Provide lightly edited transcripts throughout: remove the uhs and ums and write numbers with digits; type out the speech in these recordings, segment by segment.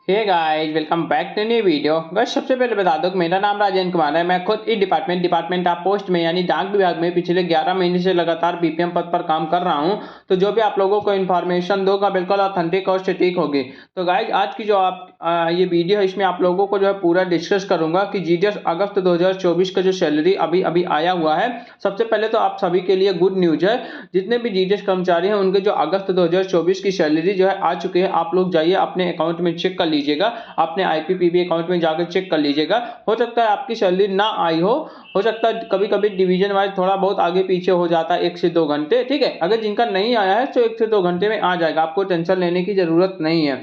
Hey guys, welcome back to new video. बस सबसे पहले बता दो कि मेरा नाम राजेंद्र कुमार है। मैं खुद इस डिपार्टमेंट ऑफ पोस्ट में यानी डाक विभाग में पिछले 11 महीने से लगातार बीपीएम पद पर काम कर रहा हूं। तो जो भी आप लोगों को इन्फॉर्मेशन दूंगा बिल्कुल ऑथेंटिक और सटीक होगी। तो गाइस, आज की जो आप ये वीडियो है इसमें आप लोगों को जो है पूरा डिस्कस करूंगा कि जीडीएस अगस्त 2024 का जो सैलरी अभी अभी आया हुआ है। सबसे पहले तो आप सभी के लिए गुड न्यूज है, जितने भी जीडीएस कर्मचारी हैं उनके जो अगस्त 2024 की सैलरी जो है आ चुकी है। आप लोग जाइए अपने अकाउंट में चेक कर लीजिएगा, अपने आईपीपीबी अकाउंट में जाकर चेक कर लीजिएगा। हो सकता है आपकी सैलरी ना आई हो सकता है कभी कभी डिवीजन वाइज थोड़ा बहुत आगे पीछे हो जाता है 1 से 2 घंटे। ठीक है, अगर जिनका नहीं आया है तो 1 से 2 घंटे में आ जाएगा, आपको टेंशन लेने की जरूरत नहीं है।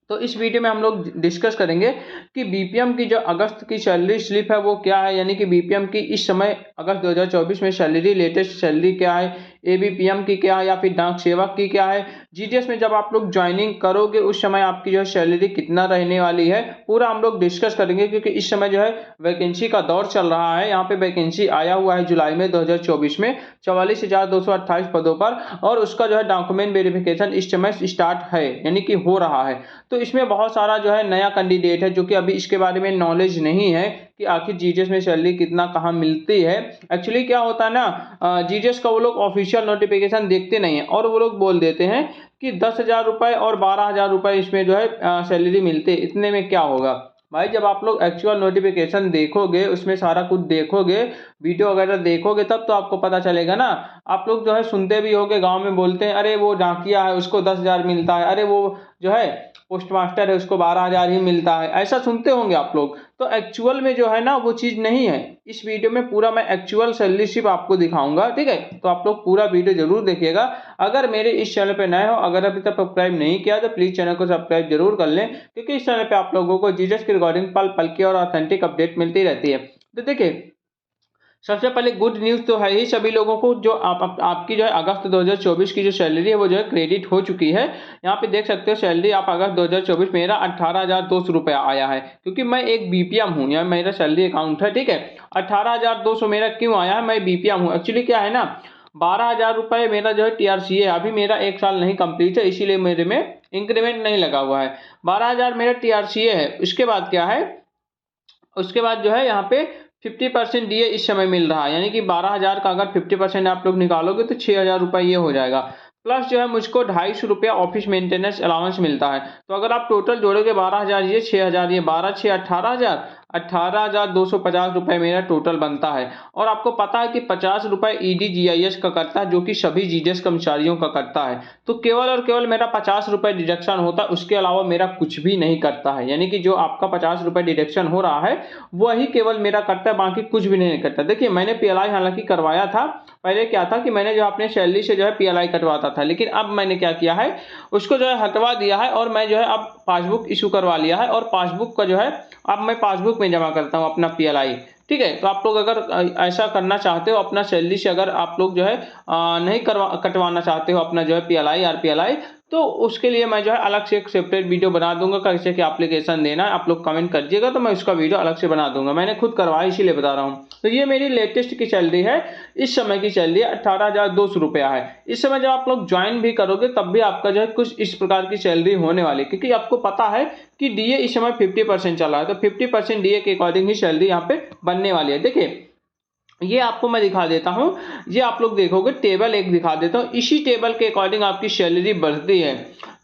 तो इस वीडियो में हम लोग डिस्कस करेंगे कि बीपीएम की जो अगस्त की सैलरी स्लिप है वो क्या है, यानी कि बीपीएम की इस समय अगस्त 2024 में सैलरी, लेटेस्ट सैलरी क्या है, एबीपीएम की क्या है या फिर डाक सेवक की क्या है, जीडीएस में जब आप लोग ज्वाइनिंग करोगे उस समय आपकी जो सैलरी कितना रहने वाली है, पूरा हम लोग डिस्कस करेंगे। क्योंकि इस समय जो है वैकेंसी का दौर चल रहा है। यहाँ पे वैकेंसी आया हुआ है जुलाई में 2024 में 44,228 पदों पर, और उसका जो है डॉक्यूमेंट वेरिफिकेशन इस समय स्टार्ट है, यानी कि हो रहा है। तो इसमें बहुत सारा जो है नया कैंडिडेट है जो कि अभी इसके बारे में नॉलेज नहीं है कि आखिर जीडीएस में सैलरी कितना कहाँ मिलती है। एक्चुअली क्या होता है ना, जीडीएस का वो लोग ऑफिशियल नोटिफिकेशन देखते नहीं है और वो लोग बोल देते हैं कि 10,000 रुपए और 12,000 रुपए इसमें जो है सैलरी मिलती है। इतने में क्या होगा भाई, जब आप लोग एक्चुअल नोटिफिकेशन देखोगे, उसमें सारा कुछ देखोगे, वीडियो वगैरह देखोगे, तब तो आपको पता चलेगा ना। आप लोग जो है सुनते भी होगे, गांव में बोलते हैं अरे वो डाकिया है उसको 10,000 मिलता है, अरे वो जो है पोस्ट मास्टर है उसको 12,000 ही मिलता है, ऐसा सुनते होंगे आप लोग। तो एक्चुअल में जो है ना वो चीज़ नहीं है। इस वीडियो में पूरा मैं एक्चुअल सैलरी स्लिप आपको दिखाऊंगा। ठीक है, तो आप लोग पूरा वीडियो जरूर देखिएगा। अगर मेरे इस चैनल पे नए हो, अगर अभी तक सब्सक्राइब नहीं किया तो प्लीज चैनल को सब्सक्राइब जरूर कर लें, क्योंकि इस चैनल पे आप लोगों को जीडीएस के रिगार्डिंग पल पल की और ऑथेंटिक अपडेट मिलती रहती है। तो देखिए, सबसे पहले गुड न्यूज़ तो है ही सभी लोगों को, जो आपकी जो है अगस्त 2024 की जो सैलरी है वो जो है क्रेडिट हो चुकी है। यहाँ पे देख सकते हो सैलरी आप अगस्त 2024 मेरा 18,200 रुपया आया है, क्योंकि मैं एक बीपीएम हूँ, यहाँ मेरा सैलरी अकाउंट है। ठीक है, 18,200 मेरा क्यों आया है, मैं बीपीएम हूँ। एक्चुअली क्या है ना, 12,000 रुपये मेरा जो है टीआरसी है, अभी मेरा 1 साल नहीं कंप्लीट है, इसीलिए मेरे में इंक्रीमेंट नहीं लगा हुआ है। 12,000 मेरा टीआरसी है। उसके बाद क्या है, उसके बाद जो है यहाँ पे 50% डीए इस समय मिल रहा है, यानी कि 12,000 का अगर 50% आप लोग निकालोगे तो 6,000 रुपये ये हो जाएगा। प्लस जो है मुझको 250 रुपया ऑफिस मेंटेनेंस अलाउंस मिलता है। तो अगर आप टोटल जोड़ोगे 12,000 ये 6,000 ये 12 6 18,000, 18,250 रुपये मेरा टोटल बनता है। और आपको पता है कि 50 रुपये ईडीजीआईएस का करता है, जो कि सभी जीडीएस कर्मचारियों का करता है। तो केवल और केवल मेरा 50 रुपये डिडक्शन होता है, उसके अलावा मेरा कुछ भी नहीं करता है। यानी कि जो आपका 50 रुपये डिडक्शन हो रहा है वही केवल मेरा करता है, बाकी कुछ भी नहीं करता। देखिए, मैंने पीएलआई हालांकि करवाया था। पहले क्या था कि मैंने जो अपने सैलरी से जो है पीएलआई कटवाता था, लेकिन अब मैंने क्या किया है, उसको जो है हटवा दिया है और मैं जो है अब पासबुक इशू करवा लिया है, और पासबुक का जो है अब मैं पासबुक में जमा करता हूँ अपना पीएलआई। ठीक है, तो आप लोग अगर ऐसा करना चाहते हो अपना सैलरी से, अगर आप लोग जो है नहीं कटवाना चाहते हो अपना जो है पीएलआई आरपीएलआई, तो उसके लिए मैं जो है अलग से एक सेपरेट वीडियो बना दूंगा, कैसे कि एप्लीकेशन देना है। आप लोग कमेंट करिएगा तो मैं उसका वीडियो अलग से बना दूंगा। मैंने खुद करवाया इसीलिए बता रहा हूँ। तो ये मेरी लेटेस्ट की सैलरी है, इस समय की सैलरी 18,200 रुपया है। इस समय जब आप लोग ज्वाइन भी करोगे तब भी आपका जो है कुछ इस प्रकार की सैलरी होने वाली है, क्योंकि आपको पता है कि डीए इस समय 50% चला है, तो 50% डीए के अकॉर्डिंग ही सैलरी यहाँ पे बनने वाली है। देखिए, ये आपको मैं दिखा देता हूं, ये आप लोग देखोगे टेबल एक दिखा देता हूं, इसी टेबल के अकॉर्डिंग आपकी सैलरी बढ़ती है।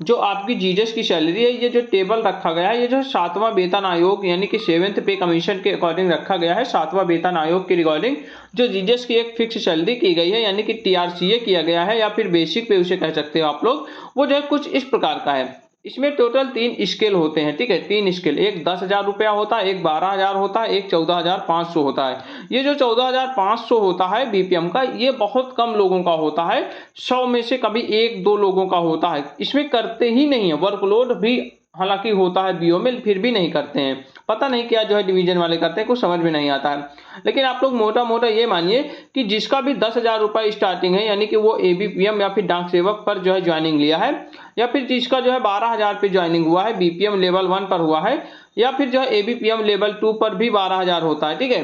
जो आपकी जीडीएस की सैलरी है, ये जो टेबल रखा गया है, ये जो 7वां वेतन आयोग यानी कि 7th पे कमीशन के अकॉर्डिंग रखा गया है, 7वां वेतन आयोग के रिगार्डिंग जो जीडीएस की एक फिक्स सैलरी की गई है, यानी कि टीआरसीए किया गया है या फिर बेसिक पे उसे कह सकते हो आप लोग, वो जो है कुछ इस प्रकार का है। इसमें टोटल 3 स्केल होते हैं। ठीक है, 3 स्केल, एक 10,000 रुपया होता है, एक 12,000 होता है, एक 14,500 होता है। ये जो 14,500 होता है बीपीएम का, ये बहुत कम लोगों का होता है, 100 में से कभी 1-2 लोगों का होता है। इसमें करते ही नहीं है, वर्कलोड भी हालांकि होता है बीओ में, फिर भी नहीं करते हैं। पता नहीं क्या जो है डिवीजन वाले करते हैं, कुछ समझ में नहीं आता है। लेकिन आप लोग मोटा मोटा ये मानिए कि जिसका भी 10,000 रुपये स्टार्टिंग है, यानी कि वो एबीपीएम या फिर डाक सेवक पर जो है ज्वाइनिंग लिया है, या फिर जिसका जो है 12,000 पे ज्वाइनिंग हुआ है, बीपीएम लेवल 1 पर हुआ है, या फिर जो है एबीपीएम लेवल 2 पर भी 12,000 होता है। ठीक है,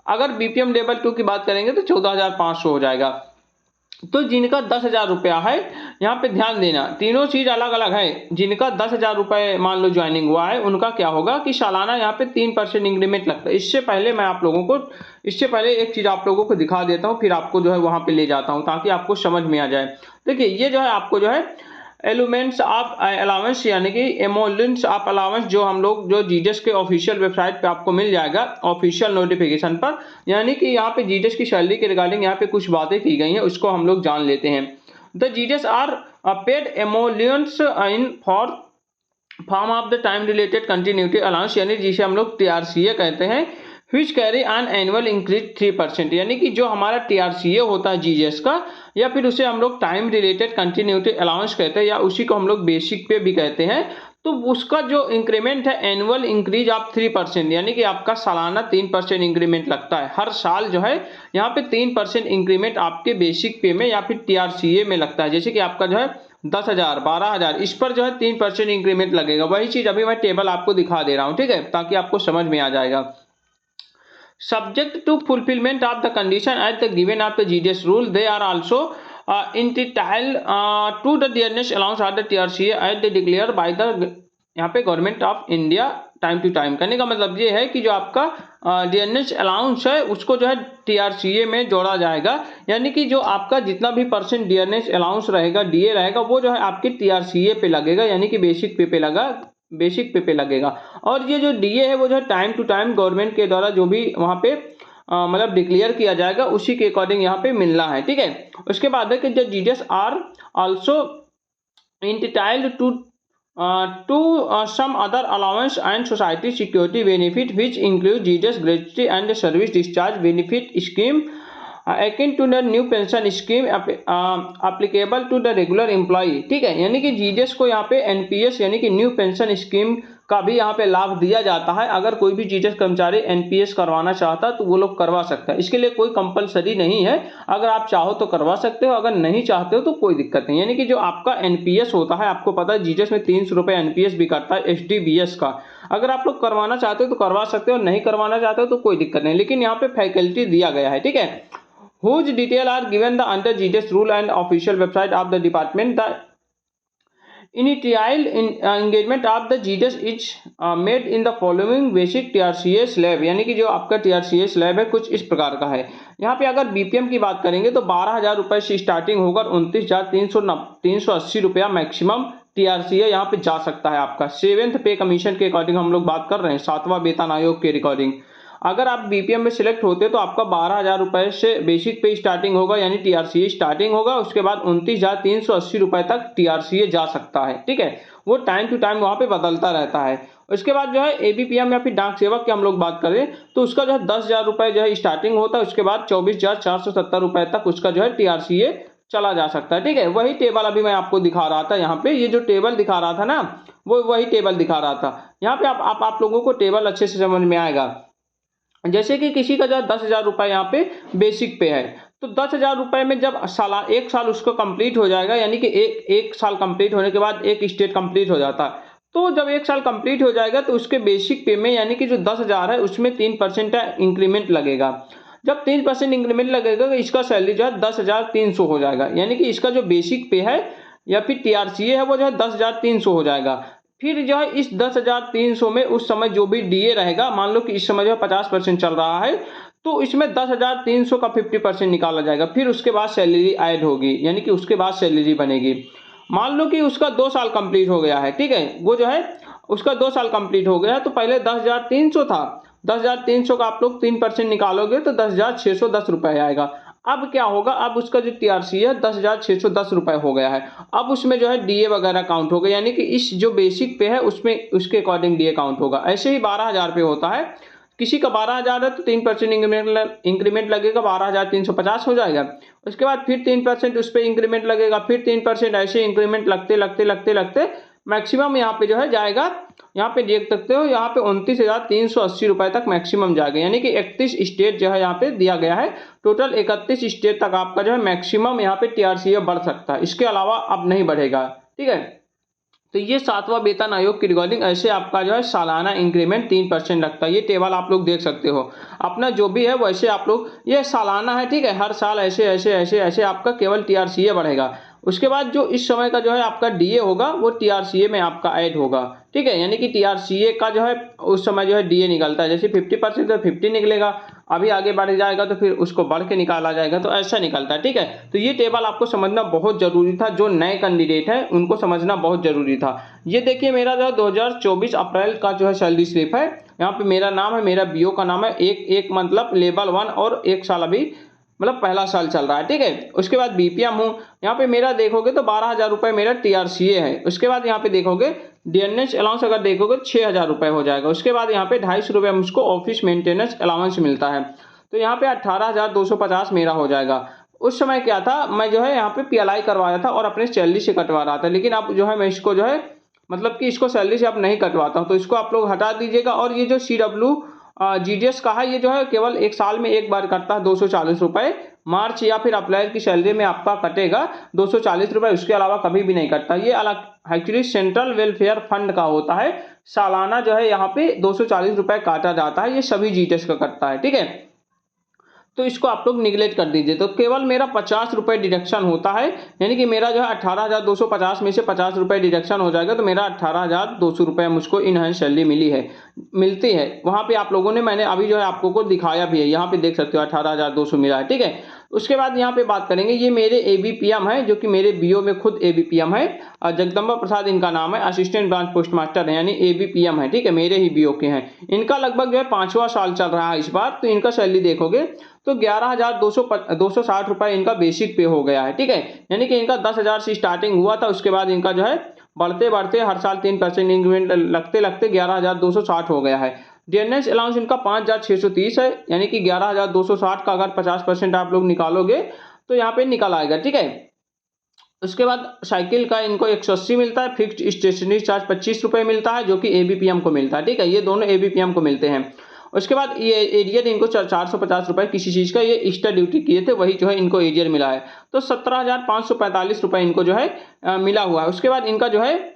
अगर बीपीएम लेवल 2 की बात करेंगे तो 14,500 हो जाएगा। तो जिनका 10,000 रुपया है, यहाँ पे ध्यान देना तीनों चीज अलग अलग है। जिनका 10,000 रुपये मान लो ज्वाइनिंग हुआ है, उनका क्या होगा कि सालाना यहाँ पे 3% इंक्रीमेंट लगता है। इससे पहले एक चीज आप लोगों को दिखा देता हूँ, फिर आपको जो है वहां पे ले जाता हूँ ताकि आपको समझ में आ जाए। देखिए ये जो है आपको जो है एलिमेंट्स ऑफ अलाउंस यानी कि एमोलेंस ऑफ अलाउंस जो हम लोग जो जीडीएस के ऑफिशियल वेबसाइट पे आपको मिल जाएगा ऑफिशियल नोटिफिकेशन पर, यानी कि यहाँ पे जीडीएस की सैलरी के रिगार्डिंग यहाँ पे कुछ बातें की गई हैं, उसको हम लोग जान लेते हैं। The GDS are paid emoluments in form of the time related continuity allowance, यानी जिसे हम लोग टीआरसीए कहते हैं, which carry an annual increase 3%, यानी कि जो हमारा टीआरसीए होता है जीजीएस का, या फिर उसे हम लोग टाइम रिलेटेड कंटिन्यूटी अलाउंस कहते हैं, या उसी को हम लोग बेसिक पे भी कहते हैं। तो उसका जो इंक्रीमेंट है एनुअल इंक्रीज ऑफ 3%, यानी कि आपका सालाना 3% इंक्रीमेंट लगता है। हर साल जो है यहाँ पे 3% इंक्रीमेंट आपके बेसिक पे में या फिर टीआरसीए में लगता है। जैसे कि आपका जो है 10,000, 12,000, इस पर जो है 3% इंक्रीमेंट लगेगा। वही चीज अभी मैं टेबल आपको दिखा दे रहा हूँ, ठीक है, ताकि आपको समझ में आ जाएगा। Subject to fulfillment of the condition at the given of the GDS rule, they are also entitled to the dearness allowance or the TRCA as they declared by the यहाँ पे government of India time to time. कहने का मतलब ये है कि जो आपका डियरनेस अलाउंस है उसको जो है टीआरसीए में जोड़ा जाएगा, यानी कि जो आपका जितना भी परसेंट डियरनेस अलाउंस रहेगा, डीए रहेगा, वो जो है आपके टीआरसीए पे लगेगा, यानी कि बेसिक पे पे लगेगा। और ये जो डीए है वो जो है टाइम टू टाइम गवर्नमेंट के द्वारा जो भी वहां पे मतलब डिक्लेयर किया जाएगा उसी के अकॉर्डिंग यहाँ पे मिलना है, ठीक है। उसके बाद है कि जो GDS are also entitled to some other allowance and society security benefit which include GDS gratuity and service discharge benefit scheme akin to the new pension scheme applicable to the regular employee, ठीक है। यानी कि GDS को यहाँ पे NPS यानी कि new pension scheme का भी यहाँ पे लाभ दिया जाता है। अगर कोई भी जीडीएस कर्मचारी एनपीएस करवाना चाहता है तो वो लोग करवा सकता है, इसके लिए कोई कंपलसरी नहीं है। अगर आप चाहो तो करवा सकते हो, अगर नहीं चाहते हो तो कोई दिक्कत नहीं। यानी कि जो आपका एनपीएस होता है, आपको पता है जीडीएस में 300 रुपये एनपीएस भी करता है एचडीबीएस का। अगर आप लोग करवाना चाहते हो तो करवा सकते हो, नहीं करवाना चाहते हो तो कोई दिक्कत नहीं, लेकिन यहाँ पे फैकल्टी दिया गया है, ठीक है। Whose detail are given the under GDS rule and official website of the department. The initial engagement of the GDS is made in the following basic TRCA slab, यानी कि जो आपका TRCA slab है कुछ इस प्रकार का है। यहाँ पे अगर बीपीएम की बात करेंगे तो 12,000 रुपए से स्टार्टिंग होगा, 29,380 रुपया मैक्सिमम टीआरसीए यहाँ पे जा सकता है आपका। 7th पे कमीशन के अकॉर्डिंग हम लोग बात कर रहे हैं, 7वां वेतन आयोग के रिकॉर्डिंग। अगर आप बीपीएम में सिलेक्ट होते तो आपका 12,000 रुपए से बेसिक पे स्टार्टिंग होगा, यानी टीआरसीए स्टार्टिंग होगा। उसके बाद 29,380 रुपए तक टीआरसीए जा सकता है, ठीक है। वो टाइम टू टाइम वहां पे बदलता रहता है। उसके बाद जो है एबीपीएम या फिर डाक सेवक की हम लोग बात करें तो उसका जो है 10,000 रुपए जो है स्टार्टिंग होता है। उसके बाद 24,470 रुपए तक उसका जो है टीआरसीए चला जा सकता है, ठीक है। वही टेबल अभी मैं आपको दिखा रहा था, यहाँ पे ये जो टेबल दिखा रहा था ना, वो वही टेबल दिखा रहा था। यहाँ पे आप लोगों को टेबल अच्छे से समझ में आएगा। जैसे कि किसी का जो 10,000 रुपए यहाँ पे बेसिक पे है, तो 10,000 रुपए में जब एक साल उसको कंप्लीट हो जाएगा, यानी कि एक साल कंप्लीट होने के बाद एक स्टेट कंप्लीट हो जाता है। तो जब एक साल कंप्लीट हो जाएगा तो उसके बेसिक पे में यानी कि जो 10,000 है उसमें 3% इंक्रीमेंट लगेगा। जब 3% इंक्रीमेंट लगेगा तो इसका सैलरी जो है 10,300 हो जाएगा, यानी कि इसका जो बेसिक पे है या फिर टीआरसीए है वो जो है 10,300 हो जाएगा। फिर जो है इस 10,300 में उस समय जो भी डीए रहेगा, मान लो कि इस समय जो है 50% चल रहा है, तो इसमें 10,300 का 50% निकाला जाएगा। फिर उसके बाद सैलरी ऐड होगी, यानी कि उसके बाद सैलरी बनेगी। मान लो कि उसका 2 साल कंप्लीट हो गया है, ठीक है, वो जो है उसका 2 साल कंप्लीट हो गया, तो पहले 10,300 था, 10,300 का आप लोग 3% निकालोगे तो 10,610 रुपए आएगा। अब क्या होगा, अब उसका जो टीआरसी है 10,610 रुपए हो गया है। अब उसमें जो है डीए वगैरह काउंट होगा, यानी कि इस जो बेसिक पे है उसमें उसके अकॉर्डिंग डीए काउंट होगा। ऐसे ही 12,000 पे होता है, किसी का 12,000 है तो 3% इंक्रीमेंट लगेगा, 12,350 हो जाएगा। उसके बाद फिर 3% उस पर इंक्रीमेंट लगेगा, फिर 3%, ऐसे इंक्रीमेंट लगते लगते लगते लगते मैक्सिमम यहाँ पे जो है जाएगा, यहाँ पे देख सकते हो, यहाँ पे 29,380 रुपए तक मैक्सिमम जाएगा, यानी कि 31 स्टेट जो है यहाँ पे दिया गया है। टोटल 31 स्टेट तक आपका जो है मैक्सिमम यहाँ पे टीआरसीए बढ़ सकता है, इसके अलावा अब नहीं बढ़ेगा, ठीक है। तो ये 7वां वेतन आयोग की रिकॉर्डिंग ऐसे आपका जो है सालाना इंक्रीमेंट 3% लगता है। ये टेबल आप लोग देख सकते हो। अपना जो भी है वैसे आप लोग ये सालाना है, ठीक है। हर साल ऐसे ऐसे ऐसे ऐसे आपका केवल टीआरसीए बढ़ेगा। उसके बाद जो इस समय का जो है आपका डीए होगा वो टीआरसीए में आपका ऐड होगा, ठीक है। यानी कि टीआरसीए का जो है उस समय जो है डीए निकलता है, जैसे 50% तो 50 निकलेगा, अभी आगे बढ़ जाएगा तो फिर उसको बढ़ के निकाला जाएगा, तो ऐसा निकलता है, ठीक है। तो ये टेबल आपको समझना बहुत जरूरी था, जो नए कैंडिडेट है उनको समझना बहुत जरूरी था। ये देखिए मेरा जो 2024 अप्रैल का जो है सैलरी स्लिप है। यहाँ पे मेरा नाम है, मेरा बीओ का नाम है, एक मतलब लेवल 1 और 1 साल अभी मतलब पहला साल चल रहा है, ठीक है। उसके बाद बीपीएम हूँ, यहाँ पे मेरा देखोगे तो 12,000 रुपये मेरा टीआरसीए है। उसके बाद यहाँ पे देखोगे डीएनएच अलाउंस अगर देखोगे 6,000 रुपये हो जाएगा। उसके बाद यहाँ पे 250 रुपये मुझको ऑफिस मेंटेनेंस अलाउंस मिलता है, तो यहाँ पे 18,250 मेरा हो जाएगा। उस समय क्या था, मैं जो है यहाँ पे पीएलआई करवाया था और अपने सैलरी से कटवा रहा था, लेकिन अब जो है मैं इसको जो है मतलब कि इसको सैलरी से अब नहीं कटवाता हूँ, तो इसको आप लोग हटा दीजिएगा। और ये जो CW GDS का है, ये जो है केवल एक साल में एक बार कटता है 240 रुपये। मार्च या फिर अप्रैल की सैलरी में आपका कटेगा 240 रुपये, उसके अलावा कभी भी नहीं कटता। ये अलग एक्चुअली सेंट्रल वेलफेयर फंड का होता है, सालाना जो है यहाँ पे 240 रुपये काटा जाता है, ये सभी GDS का कटता है, ठीक है। तो इसको आप लोग निगलेक्ट कर दीजिए। तो केवल मेरा 50 रुपये डिडक्शन होता है, यानी कि मेरा जो है 18,250 में से 50 रुपये डिडक्शन हो जाएगा, तो मेरा 18,200 रुपये मुझको इनहैंस सैलरी मिलती है। वहाँ पे आप लोगों ने मैंने अभी जो है आपको को दिखाया भी है, यहाँ पे देख सकते हो 18,200 मिला है, ठीक है। उसके बाद यहाँ पे बात करेंगे, ये मेरे ABPM है, जो कि मेरे बीओ में खुद ABPM है। जगदम्बा प्रसाद इनका नाम है, असिस्टेंट ब्रांच पोस्ट मास्टर है, यानी ABPM है, ठीक है, मेरे ही बीओ के हैं। इनका लगभग जो है 5वां साल चल रहा है इस बार। तो इनका सैलरी देखोगे तो 11,260 रुपये इनका बेसिक पे हो गया है, ठीक है। यानी कि इनका 10,000 से स्टार्टिंग हुआ था, उसके बाद इनका जो है बढ़ते बढ़ते हर साल 3% इंक्रीमेंट लगते लगते 11,260 हो गया है। डीएनएस अलाउंस इनका 5,630 है, यानी कि 11,260 का अगर 50% आप लोग निकालोगे तो यहाँ पे निकल आएगा, ठीक है। उसके बाद साइकिल का इनको 180 मिलता है, फिक्स्ड स्टेशनरी चार्ज 25 रुपये मिलता है, जो कि ABPM को मिलता है, ठीक है। ये दोनों ABPM को मिलते हैं। उसके बाद ये एरियर इनको 450 रुपये किसी चीज़ का, ये एक्स्ट्रा ड्यूटी किए थे वही जो है इनको एरियर मिला है, तो 17,545 रुपये इनको जो है मिला हुआ है। उसके बाद इनका जो है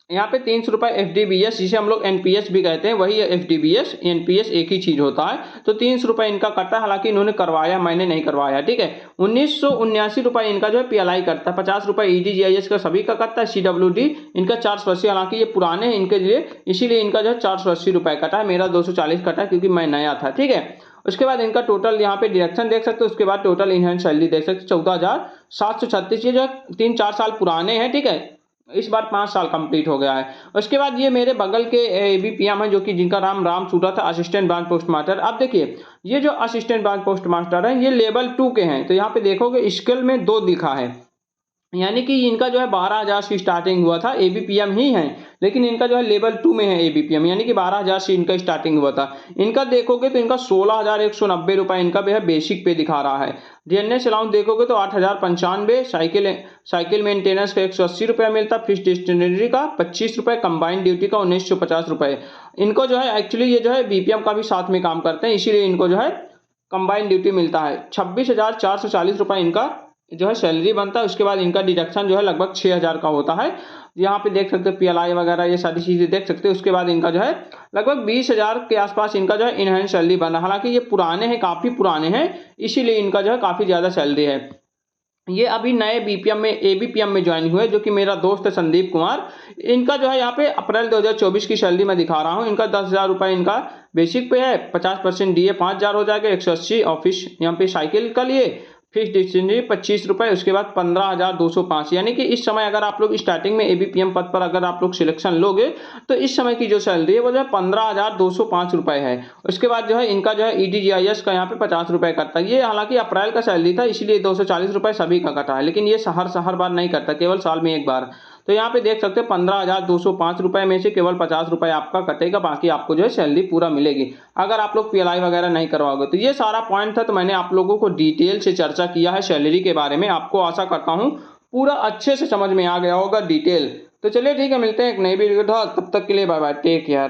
यहाँ पे 300 रुपये FDBS, जिसे हम लोग NPS भी कहते हैं, वही FDBS NPS एक ही चीज होता है, तो 300 रुपये इनका कटता है। हालांकि इन्होंने करवाया, मैंने नहीं करवाया, ठीक है। 1979 रुपये इनका जो है PLI करता है। 50 रुपये EDGIS का सभी का कटता है। CWD इनका 480, हालांकि ये पुराने हैं इनके लिए, इसीलिए इनका जो है 480 रुपये कटा है। मेरा 240 कटा है क्योंकि मैं नया था, ठीक है। उसके बाद इनका टोटल यहाँ पे डिडक्शन देख सकते हो। उसके बाद टोटल इनहैंस सैलरी देख सकते हो 14,736, ये जो 3-4 साल पुराने हैं, ठीक है। इस बार 5 साल कंप्लीट हो गया है। उसके बाद ये मेरे बगल के ABPM है, जो कि जिनका नाम राम सूरा था, असिस्टेंट ब्रांच पोस्ट मास्टर। अब देखिए ये जो असिस्टेंट ब्रांच पोस्ट मास्टर है, ये लेवल 2 के हैं, तो यहाँ पे देखोगे स्केल में 2 लिखा है, यानी कि इनका जो है 12,000 से स्टार्टिंग हुआ था। ABPM ही है, लेकिन इनका जो है लेवल 2 में है ABPM, यानी कि 12,000 से इनका स्टार्टिंग हुआ था। इनका देखोगे तो इनका 16,190 रुपये इनका भी है बेसिक पे दिखा रहा है। डीएनएस अलाउंस देखोगे तो 8,095, साइकिल मेंटेनेंस का 180 रुपये मिलता, फिक्स्ड स्टेशनरी का 25 रुपये, कंबाइंड ड्यूटी का 1950 रुपये। इनको जो है एक्चुअली ये जो है BPM का भी साथ में काम करते हैं, इसीलिए इनको जो है कंबाइंड ड्यूटी मिलता है। 26,440 रुपये इनका जो है सैलरी बनता है। उसके बाद इनका डिडक्शन जो है लगभग 6,000 का होता है। यहाँ पे देख सकते हो PLI वगैरह ये सारी चीज़ें देख सकते हो। उसके बाद इनका जो है लगभग 20,000 के आसपास इनका जो है इनहैंस सैलरी बना। हालांकि ये पुराने हैं, काफ़ी पुराने हैं, इसीलिए इनका जो है काफ़ी ज़्यादा सैलरी है। ये अभी नए ABPM में ज्वाइन हुए, जो कि मेरा दोस्त है संदीप कुमार। इनका जो है यहाँ पे अप्रैल 2024 की सैलरी मैं दिखा रहा हूँ। इनका 10,000 रुपये इनका बेसिक पे है, 50% DA 5,000 हो जाएगा, 180 ऑफिस यहाँ पे साइकिल का लिए, फिक्स्ड स्टेशनरी 25 रुपये। उसके बाद 15,205, यानी कि इस समय अगर आप लोग स्टार्टिंग में ABPM पद पर अगर आप लोग सिलेक्शन लोगे तो इस समय की जो सैलरी है वो जो है 15,205 रुपये है। उसके बाद जो है इनका जो है EDGIS का यहाँ पे 50 रुपये कटता है। ये हालांकि अप्रैल का सैलरी था, इसलिए 240 रुपये सभी का कटा है, लेकिन ये हर बार नहीं करता, केवल साल में एक बार। तो यहाँ पे देख सकते हैं 15,205 रुपये में से केवल 50 रुपये आपका कटेगा, बाकी आपको जो है सैलरी पूरा मिलेगी अगर आप लोग PLI वगैरह नहीं करवाओगे। तो ये सारा पॉइंट था, तो मैंने आप लोगों को डिटेल से चर्चा किया है सैलरी के बारे में। आपको आशा करता हूँ पूरा अच्छे से समझ में आ गया होगा डिटेल। तो चलिए ठीक है, मिलते हैं एक नई वीडियो, तब तक के लिए बाय बाय, टेक केयर।